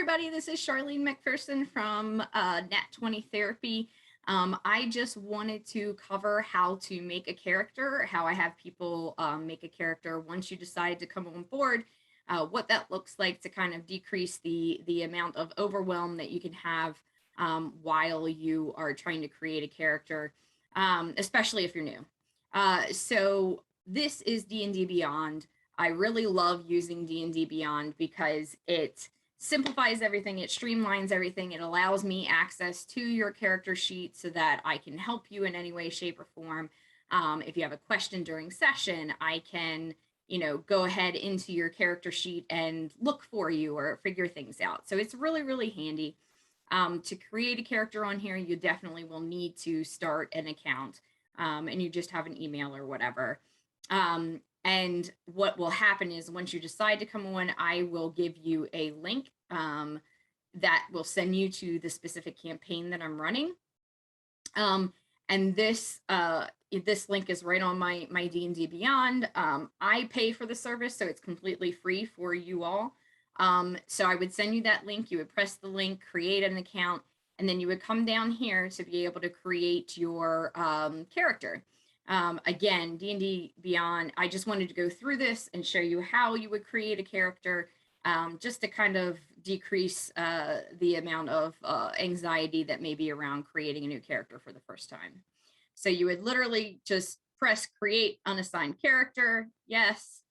everybody. This is Charlene McPherson from Nat20 Therapy. I just wanted to cover how to make a character, how I have people make a character once you decide to come on board, what that looks like to kind of decrease the amount of overwhelm that you can have while you are trying to create a character, especially if you're new. So this is D&D Beyond. I really love using D&D Beyond because it simplifies everything, it streamlines everything, it allows me access to your character sheet so that I can help you in any way, shape, or form. If you have a question during session, I can, go ahead into your character sheet and look for you or figure things out. So it's really, really handy. To create a character on here, you definitely will need to start an account, and you just have an email or whatever. And what will happen is once you decide to come on, I will give you a link that will send you to the specific campaign that I'm running. And this link is right on my D&D Beyond. I pay for the service, so it's completely free for you all. So I would send you that link. You would press the link, create an account, and then you would come down here to be able to create your character. Again, D&D Beyond, I just wanted to go through this and show you how you would create a character, just to kind of decrease the amount of anxiety that may be around creating a new character for the first time. So you would literally just press create unassigned character. Yes.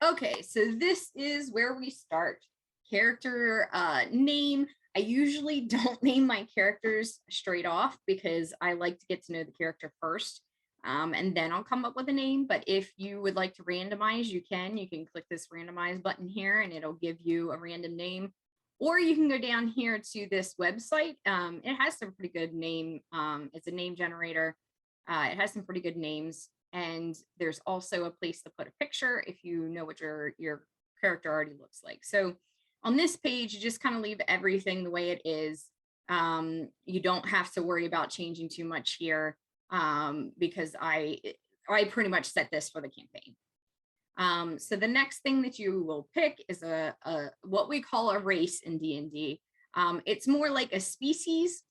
Okay, so this is where we start. Character name. I usually don't name my characters straight off because I like to get to know the character first, and then I'll come up with a name. But if you would like to randomize, you can. You can click this randomize button here and it'll give you a random name. Or you can go down here to this website. It has some pretty good name. It's a name generator. It has some pretty good names. And there's also a place to put a picture if you know what your character already looks like. So on this page, you just kind of leave everything the way it is. You don't have to worry about changing too much here because I pretty much set this for the campaign. So the next thing that you will pick is a what we call a race in D&D. It's more like a species.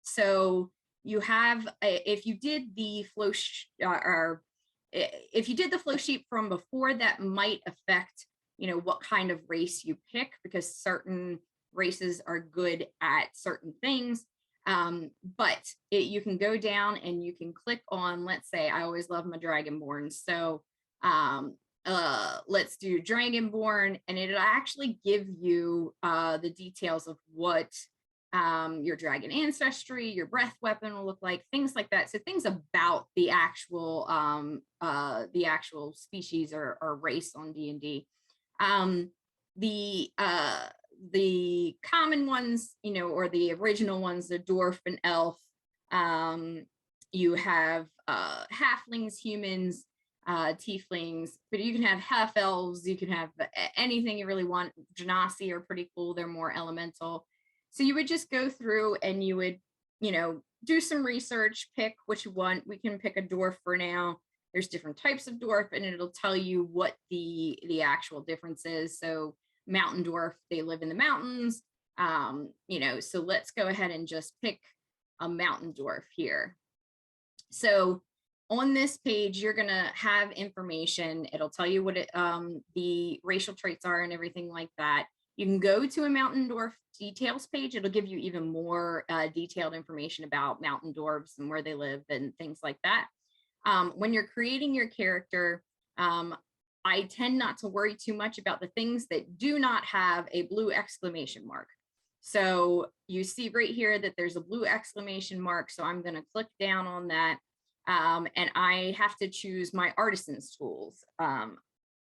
So you have, if you did the flow if you did the flow sheet from before, that might affect, what kind of race you pick, because certain races are good at certain things. But you can go down and you can click on, let's say, I always love my Dragonborn. So let's do Dragonborn, and it'll actually give you the details of what your dragon ancestry, your breath weapon will look like, things like that. So things about the actual species or race on D&D. The common ones, or the original ones, the dwarf and elf. You have halflings, humans, tieflings, but you can have half elves, you can have anything you really want. Genasi are pretty cool, they're more elemental. So you would just go through and you would, do some research, pick what you want. We can pick a dwarf for now. There's different types of dwarf, and it'll tell you what the actual difference is. So mountain dwarf, they live in the mountains. So let's go ahead and just pick a mountain dwarf here. So on this page, you're gonna have information. It'll tell you what the racial traits are and everything like that. You can go to a mountain dwarf details page. It'll give you even more detailed information about mountain dwarves and where they live and things like that. When you're creating your character, I tend not to worry too much about the things that do not have a blue exclamation mark. So you see right here that there's a blue exclamation mark. So I'm going to click down on that. And I have to choose my artisan's tools.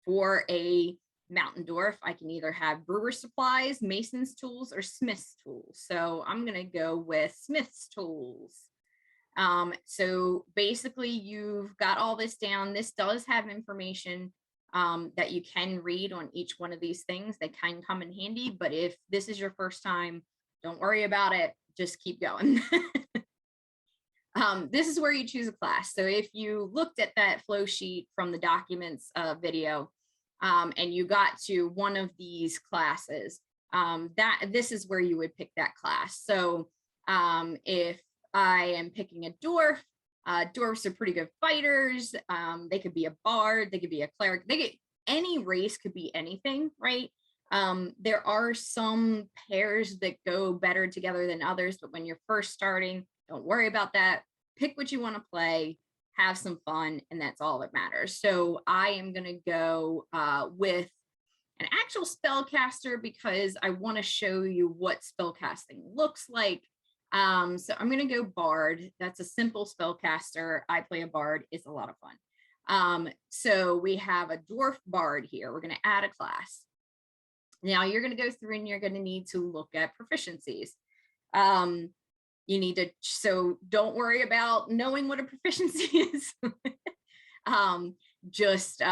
For a mountain dwarf, I can either have brewer supplies, mason's tools, or smith's tools. So I'm going to go with smith's tools. So basically you've got all this down. This does have information that you can read on each one of these things. They can come in handy, but if this is your first time, don't worry about it. Just keep going. This is where you choose a class. So if you looked at that flow sheet from the documents video, and you got to one of these classes, this is where you would pick that class. So if I am picking a dwarf, dwarves are pretty good fighters. They could be a bard, they could be a cleric, any race could be anything, right? There are some pairs that go better together than others, but when you're first starting, don't worry about that. Pick what you want to play, have some fun, and that's all that matters. So I am going to go with an actual spellcaster because I want to show you what spellcasting looks like. So I'm going to go bard. That's a simple spellcaster. I play a bard. It's a lot of fun. So we have a dwarf bard here. We're going to add a class. Now you're going to go through and you're going to need to look at proficiencies. You need to, so don't worry about knowing what a proficiency is. Just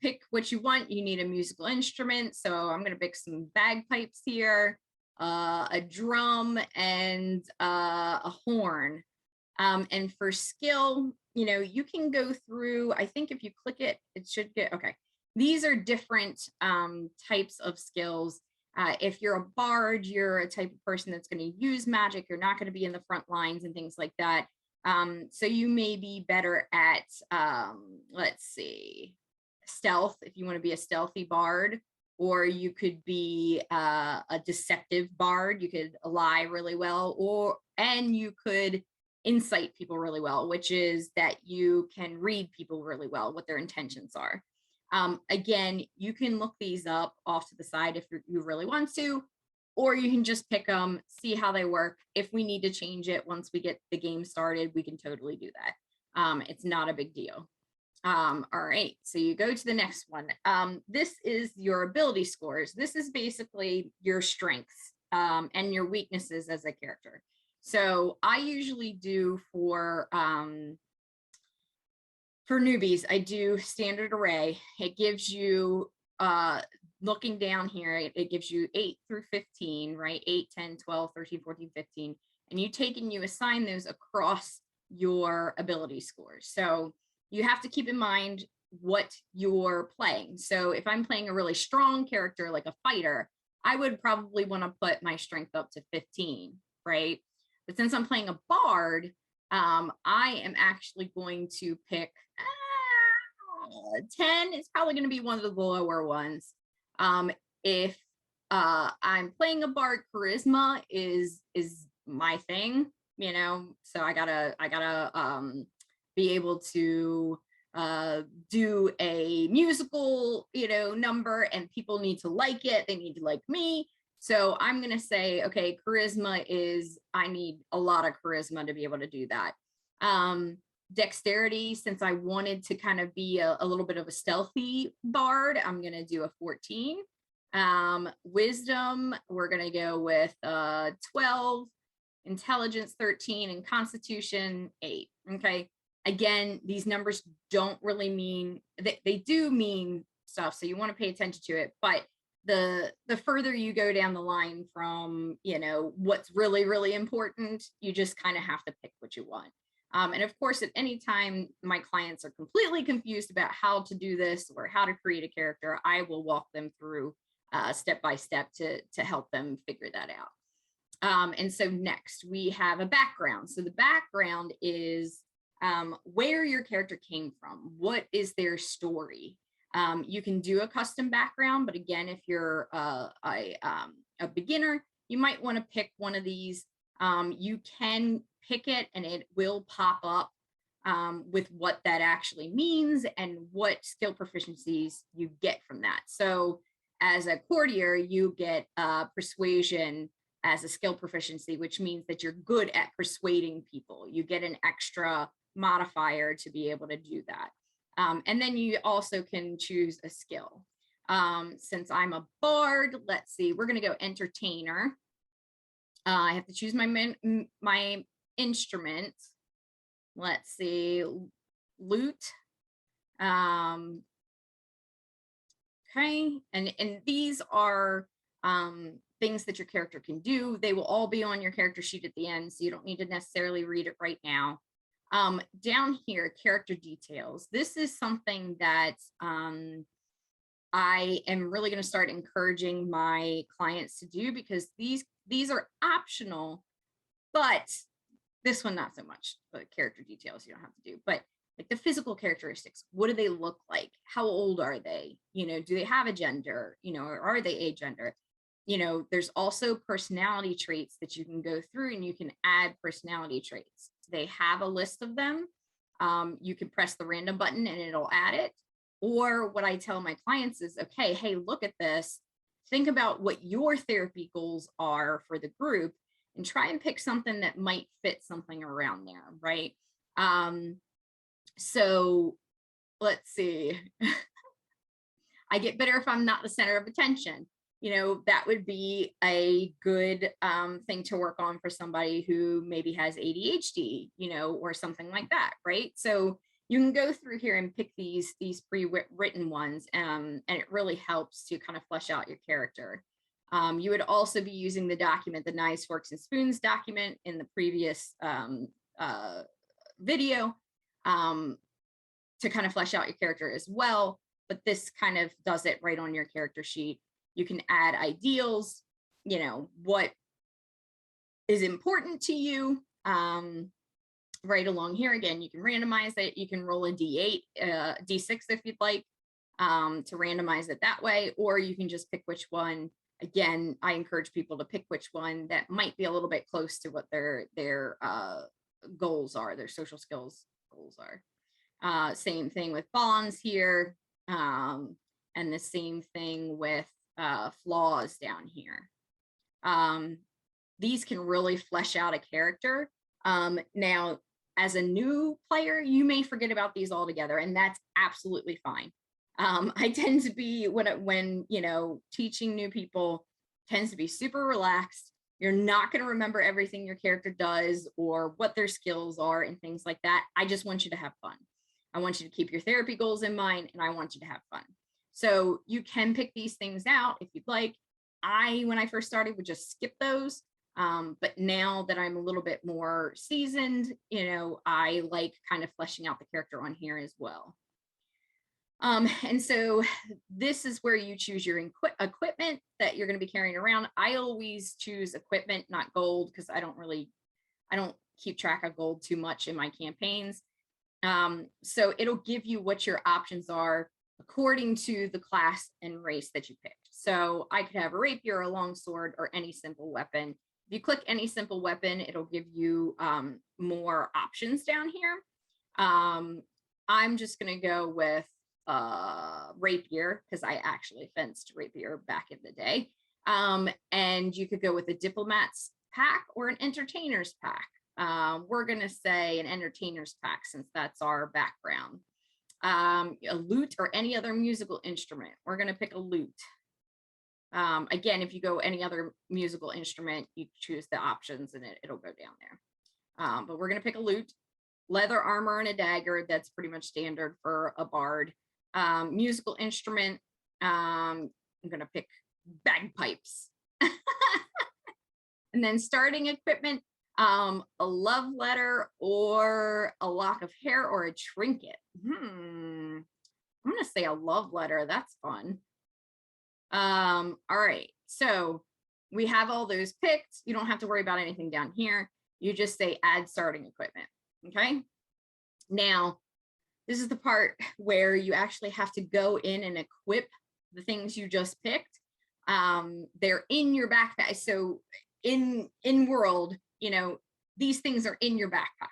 pick what you want. You need a musical instrument. So I'm going to pick some bagpipes here, a drum, and a horn. And for skill, you can go through, I think if you click it, it should get, okay. These are different types of skills. If you're a bard, you're a type of person that's going to use magic. You're not going to be in the front lines and things like that. So you may be better at, let's see, stealth, if you want to be a stealthy bard, or you could be a deceptive bard. You could lie really well, and you could insight people really well, which is that you can read people really well, what their intentions are. Again, you can look these up off to the side if you really want to, or you can just pick them, see how they work. If we need to change it once we get the game started, we can totally do that. It's not a big deal. All right, so you go to the next one. This is your ability scores. This is basically your strengths and your weaknesses as a character. So I usually do for newbies, I do standard array. It gives you, looking down here, it gives you 8 through 15, right? 8, 10, 12, 13, 14, 15. And you take and you assign those across your ability scores. So you have to keep in mind what you're playing. So if I'm playing a really strong character, like a fighter, I would probably want to put my strength up to 15, right? But since I'm playing a bard, I am actually going to pick 10. It's probably going to be one of the lower ones. If I'm playing a bard, charisma is my thing, so I gotta be able to do a musical, number, and people need to like it. They need to like me. So I'm going to say, okay, charisma is, I need a lot of charisma to be able to do that. Dexterity, since I wanted to kind of be a little bit of a stealthy bard, I'm going to do a 14. Wisdom, we're going to go with 12, intelligence 13, and constitution 8. Okay. Again, these numbers don't really mean, they do mean stuff, so you want to pay attention to it, but the further you go down the line from, what's really, really important, you just kind of have to pick what you want. And of course, at any time my clients are completely confused about how to do this or how to create a character, I will walk them through step by step to help them figure that out. And so next we have a background. So the background is where your character came from. What is their story? You can do a custom background, but again, if you're a beginner, you might want to pick one of these. You can pick it and it will pop up with what that actually means and what skill proficiencies you get from that. So as a courtier, you get persuasion as a skill proficiency, which means that you're good at persuading people. You get an extra modifier to be able to do that. And then you also can choose a skill. Since I'm a bard, let's see, we're going to go entertainer. I have to choose my instrument. Let's see, lute. Okay, and these are things that your character can do. They will all be on your character sheet at the end, so you don't need to necessarily read it right now. Down here, character details. This is something that I am really going to start encouraging my clients to do, because these are optional, but this one not so much. But character details you don't have to do, but like the physical characteristics, what do they look like? How old are they? You know, do they have a gender? You know, or are they agender? You know, there's also personality traits that you can go through, and you can add personality traits. They have a list of them. You can press the random button and it'll add it. Or what I tell my clients is, okay, hey, look at this. Think about what your therapy goals are for the group, and try and pick something that might fit something around there, right? So let's see. I get better if I'm not the center of attention. You know, that would be a good thing to work on for somebody who maybe has ADHD, you know, or something like that, right? So you can go through here and pick these pre-written ones, and it really helps to kind of flesh out your character. You would also be using the document, the knives, forks, and spoons document in the previous video, to kind of flesh out your character as well. But this kind of does it right on your character sheet. You can add ideals, you know, what is important to you. Right along here, again, you can randomize it. You can roll a D8, D6 if you'd like, to randomize it that way, or you can just pick which one. Again, I encourage people to pick which one that might be a little bit close to what their goals are, their social skills goals are. Same thing with bonds here, and the same thing with flaws down here. These can really flesh out a character. Now, as a new player, you may forget about these altogether, and that's absolutely fine. I tend to be, when you know, teaching new people, tends to be super relaxed. You're not going to remember everything your character does or what their skills are and things like that. I just want you to have fun. I want you to keep your therapy goals in mind, and I want you to have fun. So you can pick these things out if you'd like. When I first started, would just skip those. But now that I'm a little bit more seasoned, you know, I like kind of fleshing out the character on here as well. And so this is where you choose your equipment that you're going to be carrying around. I always choose equipment, not gold, because I don't keep track of gold too much in my campaigns. So it'll give you what your options are according to the class and race that you picked. So I could have a rapier, a longsword, or any simple weapon. If you click any simple weapon, it'll give you more options down here. I'm just going to go with rapier, because I actually fenced rapier back in the day. And you could go with a diplomat's pack or an entertainer's pack. We're going to say an entertainer's pack, since that's our background. A lute or any other musical instrument. We're going to pick a lute. Again, if you go any other musical instrument, you choose the options and it'll go down there. But we're going to pick a lute. Leather armor and a dagger. That's pretty much standard for a bard. Musical instrument. I'm going to pick bagpipes. And then starting equipment, a love letter or a lock of hair or a trinket. I'm going to say a love letter. That's fun. All right. So we have all those picked. You don't have to worry about anything down here. You just say add starting equipment. Okay. Now, this is the part where you actually have to go in and equip the things you just picked. They're in your backpack. So in world, you know, these things are in your backpack.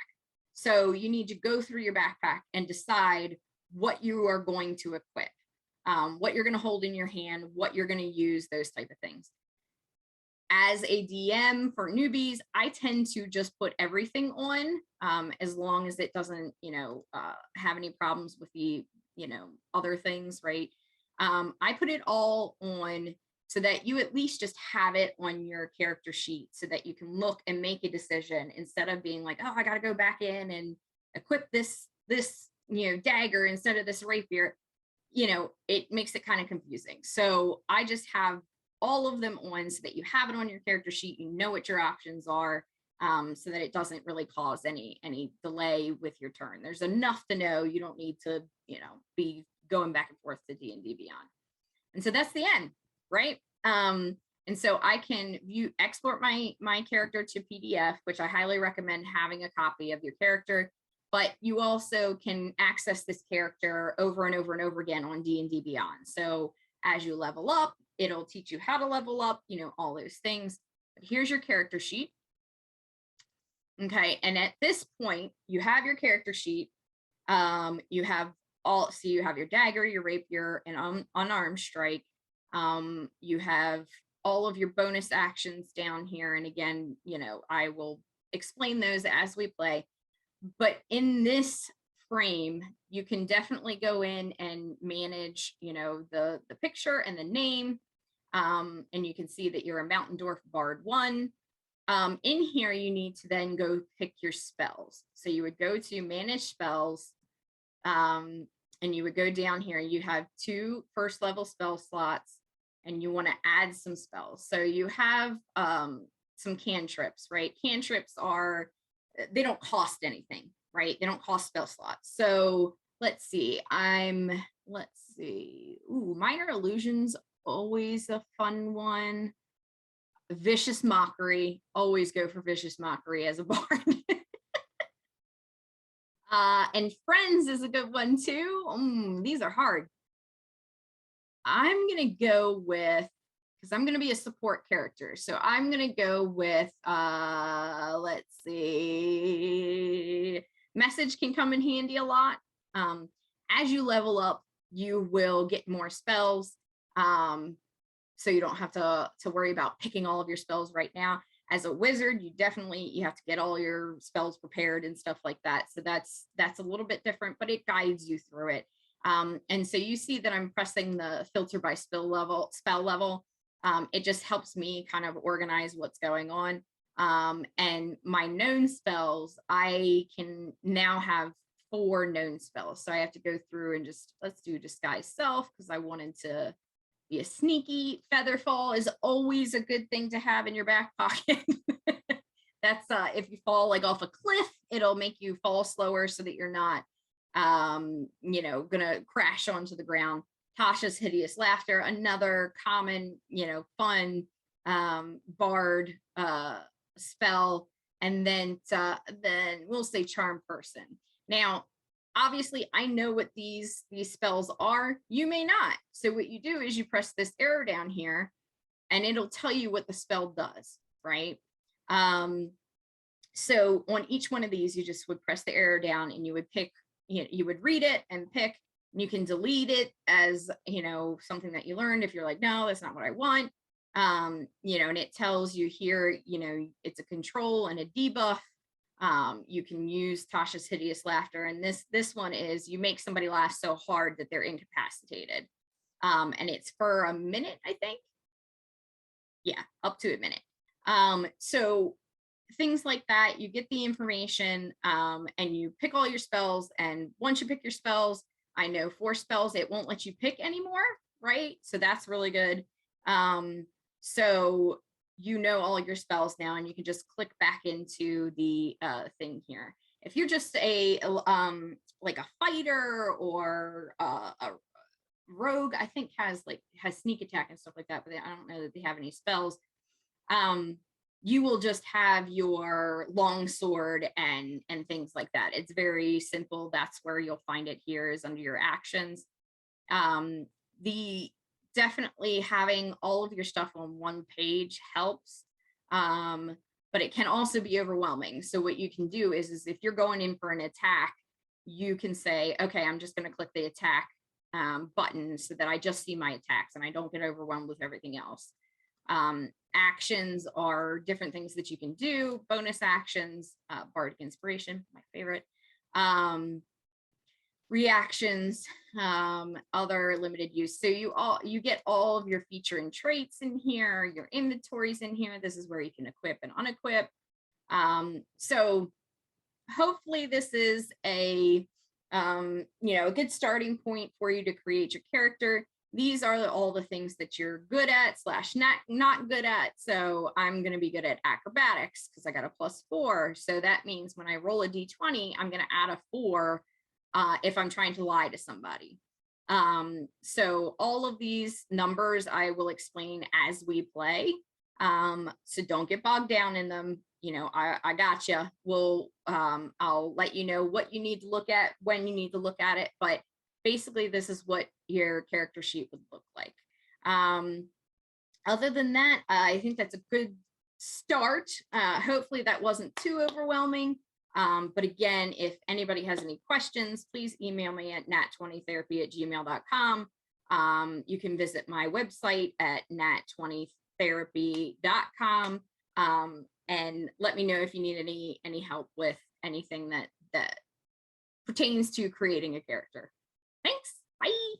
So you need to go through your backpack and decide what you are going to equip, what you're going to hold in your hand, what you're going to use, those type of things. As a DM for newbies, I tend to just put everything on, as long as it doesn't, you know, have any problems with the, you know, other things, right? I put it all on so that you at least just have it on your character sheet, so that you can look and make a decision instead of being like, oh, I got to go back in and equip this, you know, dagger instead of this rapier. You know, it makes it kind of confusing. So I just have all of them on so that you have it on your character sheet, you know what your options are, so that it doesn't really cause any delay with your turn. There's enough to know. You don't need to, you know, be going back and forth to D&D Beyond. And so that's the end, right? And so I can export my character to PDF, which I highly recommend having a copy of your character. But you also can access this character over and over and over again on D&D Beyond. So as you level up, it'll teach you how to level up, all those things. But here's your character sheet. Okay, and at this point, you have your character sheet. You have you have your dagger, your rapier, and unarmed strike. You have all of your bonus actions down here. And again, I will explain those as we play. But in this frame, you can definitely go in and manage, the picture and the name. And you can see that you're a Mountain Dwarf Bard 1. In here, you need to then go pick your spells. So you would go to manage spells, and you would go down here. You have 2 first level spell slots, and you want to add some spells. So you have some cantrips, right? Cantrips they don't cost anything, right? They don't cost spell slots. So let's see. Ooh, Minor Illusions, always a fun one. Vicious Mockery, always go for Vicious Mockery as a bard. And Friends is a good one too. These are hard. I'm gonna go with, because I'm gonna be a support character, so I'm gonna go with let's see, Message can come in handy a lot. As you level up, you will get more spells. So you don't have to worry about picking all of your spells right now. As a wizard, you have to get all your spells prepared and stuff like that. So that's a little bit different, but it guides you through it. And so you see that I'm pressing the filter by spell level. It just helps me kind of organize what's going on. And my known spells, I can now have 4 known spells. So I have to go through and let's do Disguise Self, because I wanted to be a sneaky. Featherfall is always a good thing to have in your back pocket. That's if you fall like off a cliff, it'll make you fall slower so that you're not gonna crash onto the ground. Tasha's Hideous Laughter, another common, fun bard spell. And then we'll say Charm Person. Now, obviously, I know what these spells are. You may not. So what you do is you press this arrow down here, and it'll tell you what the spell does, right? So on each one of these, you just would press the arrow down, and you would pick. You would read it and pick. And you can delete it as something that you learned if you're like, no, that's not what I want. And it tells you here, it's a control and a debuff. You can use Tasha's Hideous Laughter, and this one is you make somebody laugh so hard that they're incapacitated, and it's for a minute, I think. Yeah, up to a minute. So things like that, you get the information, and you pick all your spells. And once you pick your spells, I know 4 spells it won't let you pick anymore, right? So that's really good. So all your spells now, and you can just click back into the thing here. If you're just like a fighter or a rogue, I think has sneak attack and stuff like that, but I don't know that they have any spells. You will just have your long sword and things like that. It's very simple. That's where you'll find it here, is under your actions. Definitely having all of your stuff on one page helps, but it can also be overwhelming. So what you can do is if you're going in for an attack, you can say, okay, I'm just going to click the attack button so that I just see my attacks and I don't get overwhelmed with everything else. Actions are different things that you can do. Bonus actions, Bardic Inspiration, my favorite. Reactions, other limited use. So you get all of your feature and traits in here, your inventories in here. This is where you can equip and unequip. So hopefully this is a good starting point for you to create your character. These are all the things that you're good at / not good at. So I'm going to be good at acrobatics because I got a +4. So that means when I roll a d20, I'm going to add a 4 if I'm trying to lie to somebody. So all of these numbers I will explain as we play. So don't get bogged down in them. You know, I gotcha. I'll let you know what you need to look at, when you need to look at it. But basically, this is what your character sheet would look like. Other than that, I think that's a good start. Hopefully that wasn't too overwhelming. But again, if anybody has any questions, please email me at nat20therapy@gmail.com. You can visit my website at nat20therapy.com, and let me know if you need any help with anything that pertains to creating a character. Thanks. Bye.